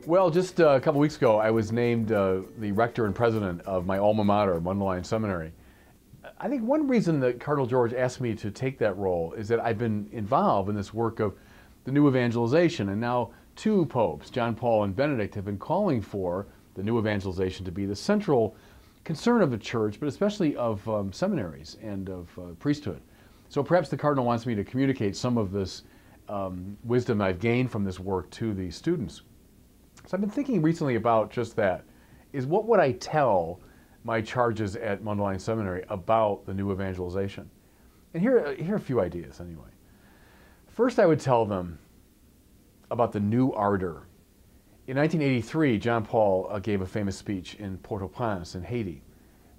Well, just a couple weeks ago, I was named the rector and president of my alma mater, Mundelein Seminary. I think one reason that Cardinal George asked me to take that role is that I've been involved in this work of the new evangelization, and now two popes, John Paul and Benedict, have been calling for the new evangelization to be the central concern of the church, but especially of seminaries and of priesthood. So perhaps the Cardinal wants me to communicate some of this wisdom I've gained from this work to the students. So I've been thinking recently about just that, is what would I tell my charges at Mundelein Seminary about the new evangelization? And here are a few ideas anyway. First, I would tell them about the new ardor. In 1983, John Paul gave a famous speech in Port-au-Prince in Haiti,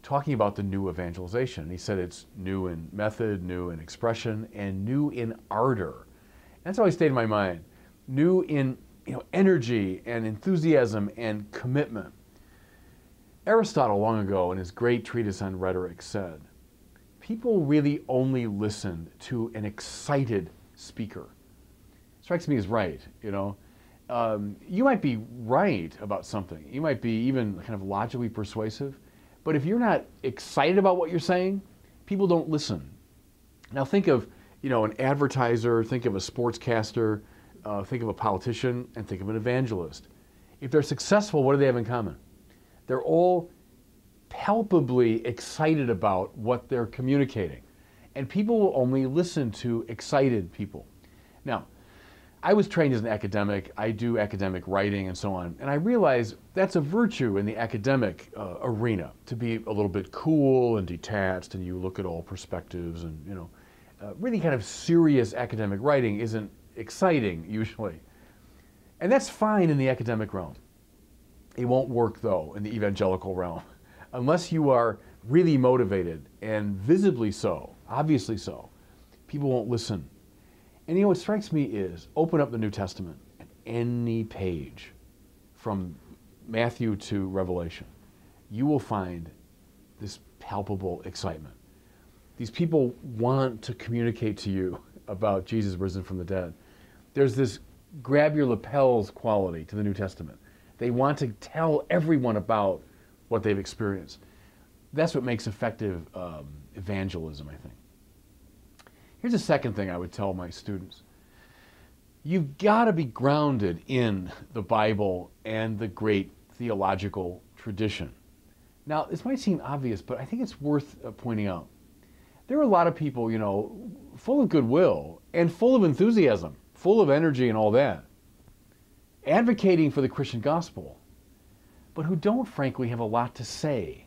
talking about the new evangelization. And he said it's new in method, new in expression, and new in ardor. And that's always stayed in my mind. New in energy and enthusiasm and commitment. Aristotle, long ago, in his great treatise on rhetoric, said, people really only listen to an excited speaker. Strikes me as right, You might be right about something. You might be even kind of logically persuasive. But if you're not excited about what you're saying, people don't listen. Now think of, an advertiser, think of a sportscaster, think of a politician, and think of an evangelist. If they're successful, what do they have in common? They're all palpably excited about what they're communicating. And people will only listen to excited people. Now, I was trained as an academic. I do academic writing and so on. And I realize that's a virtue in the academic arena, to be a little bit cool and detached, and you look at all perspectives, and really kind of serious academic writing isn't exciting usually. And that's fine in the academic realm. It won't work though in the evangelical realm unless you are really motivated, and visibly so, obviously so. People won't listen. And what strikes me is, open up the New Testament at any page from Matthew to Revelation. You will find this palpable excitement. These people want to communicate to you about Jesus risen from the dead. There's this grab your lapels quality to the New Testament. They want to tell everyone about what they've experienced. That's what makes effective evangelism, I think. Here's a second thing I would tell my students. You've got to be grounded in the Bible and the great theological tradition. Now, this might seem obvious, but I think it's worth pointing out. There are a lot of people, full of goodwill and full of enthusiasm, full of energy and all that, advocating for the Christian gospel, but who don't, frankly, have a lot to say.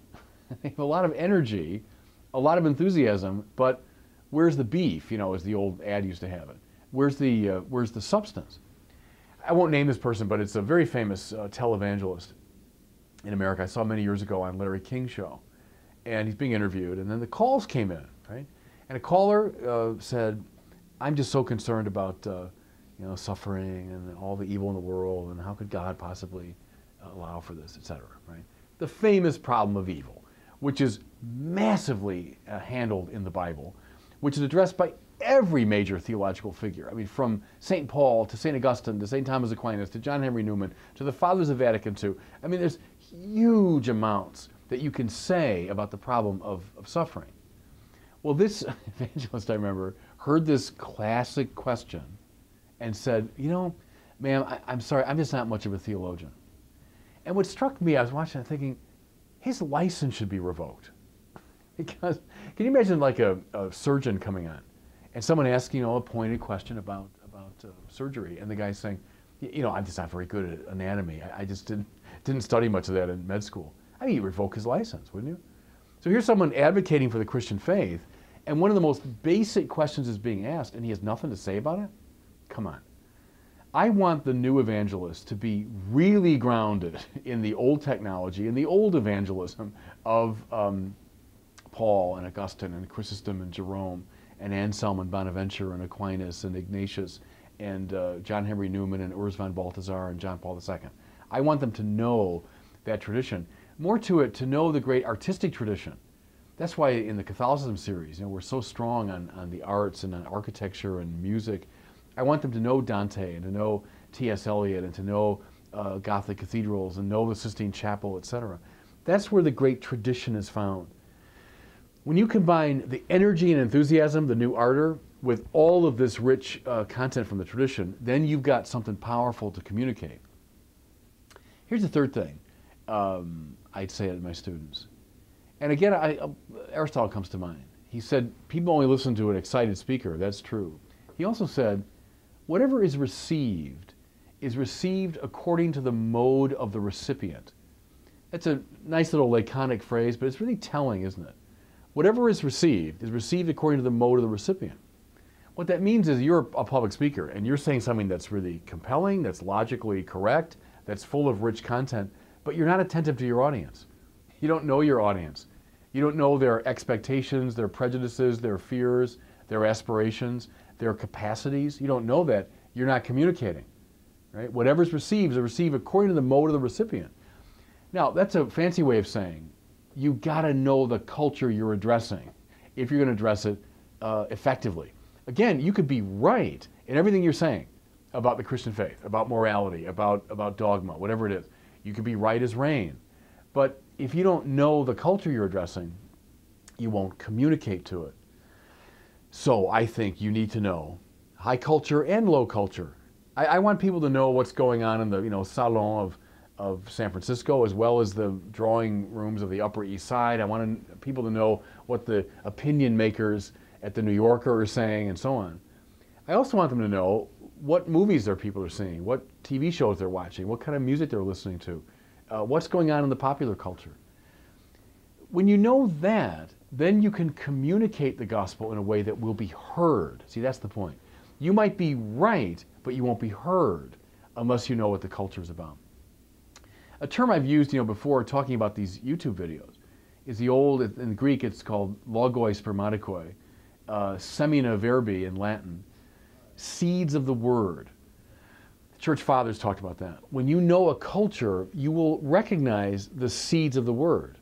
They have a lot of energy, a lot of enthusiasm, but where's the beef, as the old ad used to have it? Where's the substance? I won't name this person, but it's a very famous televangelist in America. I saw many years ago on Larry King's show. And he's being interviewed, and then the calls came in, right? And a caller said, I'm just so concerned about suffering and all the evil in the world, and how could God possibly allow for this, etc., right? The famous problem of evil, which is massively handled in the Bible, which is addressed by every major theological figure. I mean, from St. Paul to St. Augustine to St. Thomas Aquinas to John Henry Newman to the Fathers of Vatican II. I mean, there's huge amounts that you can say about the problem of suffering. Well, this evangelist, I remember, heard this classic question and said, ma'am, I'm sorry, I'm just not much of a theologian. And what struck me, I was watching it thinking, his license should be revoked. Because, can you imagine like a surgeon coming on and someone asking, a pointed question about surgery, and the guy's saying, I'm just not very good at anatomy. I just didn't study much of that in med school. I mean, you'd revoke his license, wouldn't you? So here's someone advocating for the Christian faith, and one of the most basic questions is being asked, and he has nothing to say about it? Come on. I want the new evangelist to be really grounded in the old technology and the old evangelism of Paul and Augustine and Chrysostom and Jerome and Anselm and Bonaventure and Aquinas and Ignatius and John Henry Newman and Urs von Balthasar and John Paul II. I want them to know that tradition. More to it, to know the great artistic tradition. That's why in the Catholicism series, we're so strong on the arts and on architecture and music. I want them to know Dante and to know T.S. Eliot and to know Gothic cathedrals and know the Sistine Chapel, etc. That's where the great tradition is found. When you combine the energy and enthusiasm, the new ardor, with all of this rich content from the tradition, then you've got something powerful to communicate. Here's the third thing I'd say to my students. And again, Aristotle comes to mind. He said, people only listen to an excited speaker. That's true. He also said, whatever is received according to the mode of the recipient. That's a nice little laconic phrase, but it's really telling, isn't it? Whatever is received according to the mode of the recipient. What that means is you're a public speaker and you're saying something that's really compelling, that's logically correct, that's full of rich content, but you're not attentive to your audience. You don't know your audience. You don't know their expectations, their prejudices, their fears, their aspirations, their capacities. You don't know that. You're not communicating. Right? Whatever's received is received according to the mode of the recipient. Now, that's a fancy way of saying you got to know the culture you're addressing if you're going to address it effectively. Again, you could be right in everything you're saying about the Christian faith, about morality, about dogma, whatever it is. You could be right as rain. But if you don't know the culture you're addressing, you won't communicate to it. So I think you need to know high culture and low culture. I want people to know what's going on in the salon of San Francisco, as well as the drawing rooms of the Upper East Side. I want people to know what the opinion makers at the New Yorker are saying, and so on. I also want them to know what movies their people are seeing, what TV shows they're watching, what kind of music they're listening to, what's going on in the popular culture. When you know that, then you can communicate the gospel in a way that will be heard. See, that's the point. You might be right, but you won't be heard unless you know what the culture is about. A term I've used before talking about these YouTube videos is the old, in Greek it's called logoi spermatikoi, semina verbi in Latin, seeds of the word. The church fathers talked about that. When you know a culture, you will recognize the seeds of the word.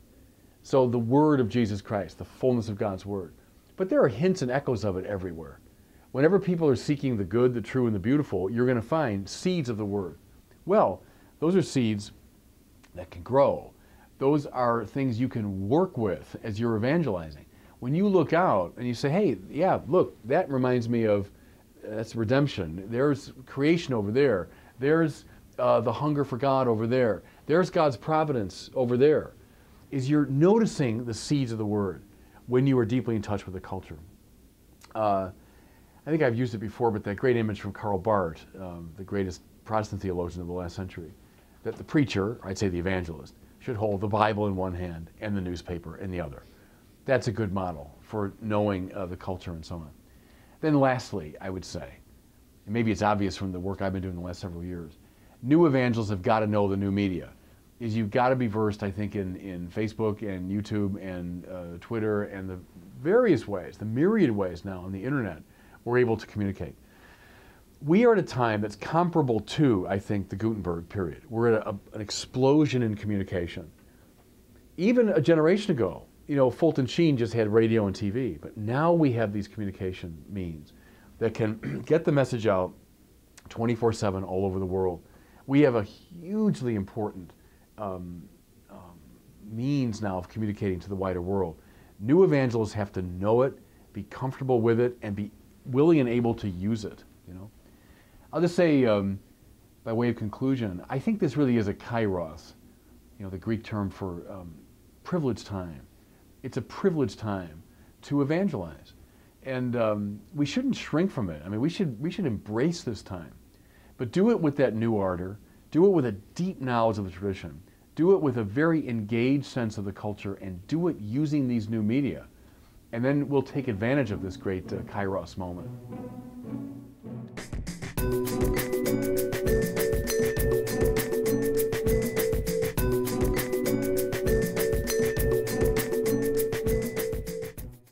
So the word of Jesus Christ, the fullness of God's word. But there are hints and echoes of it everywhere. Whenever people are seeking the good, the true, and the beautiful, you're going to find seeds of the word. Well, those are seeds that can grow. Those are things you can work with as you're evangelizing. When you look out and you say, hey, yeah, look, that reminds me of, that's redemption. There's creation over there. There's the hunger for God over there. There's God's providence over there. Is you're noticing the seeds of the word when you are deeply in touch with the culture. I think I've used it before, but that great image from Karl Barth, the greatest Protestant theologian of the last century, that the preacher, or I'd say the evangelist, should hold the Bible in one hand and the newspaper in the other. That's a good model for knowing the culture and so on. Then lastly, I would say, and maybe it's obvious from the work I've been doing the last several years, new evangelists have got to know the new media. Is you've got to be versed, I think, in Facebook and YouTube and Twitter and the various ways, the myriad ways now on the internet, we're able to communicate. We are at a time that's comparable to, I think, the Gutenberg period. We're at an explosion in communication. Even a generation ago, Fulton Sheen just had radio and TV, but now we have these communication means that can get the message out 24/7 all over the world. We have a hugely important means now of communicating to the wider world. New evangelists have to know it, be comfortable with it, and be willing and able to use it. I'll just say, by way of conclusion, I think this really is a kairos, the Greek term for privileged time. It's a privileged time to evangelize, and we shouldn't shrink from it. I mean, we should embrace this time, but do it with that new ardor. Do it with a deep knowledge of the tradition. Do it with a very engaged sense of the culture, and do it using these new media. And then we'll take advantage of this great kairos moment.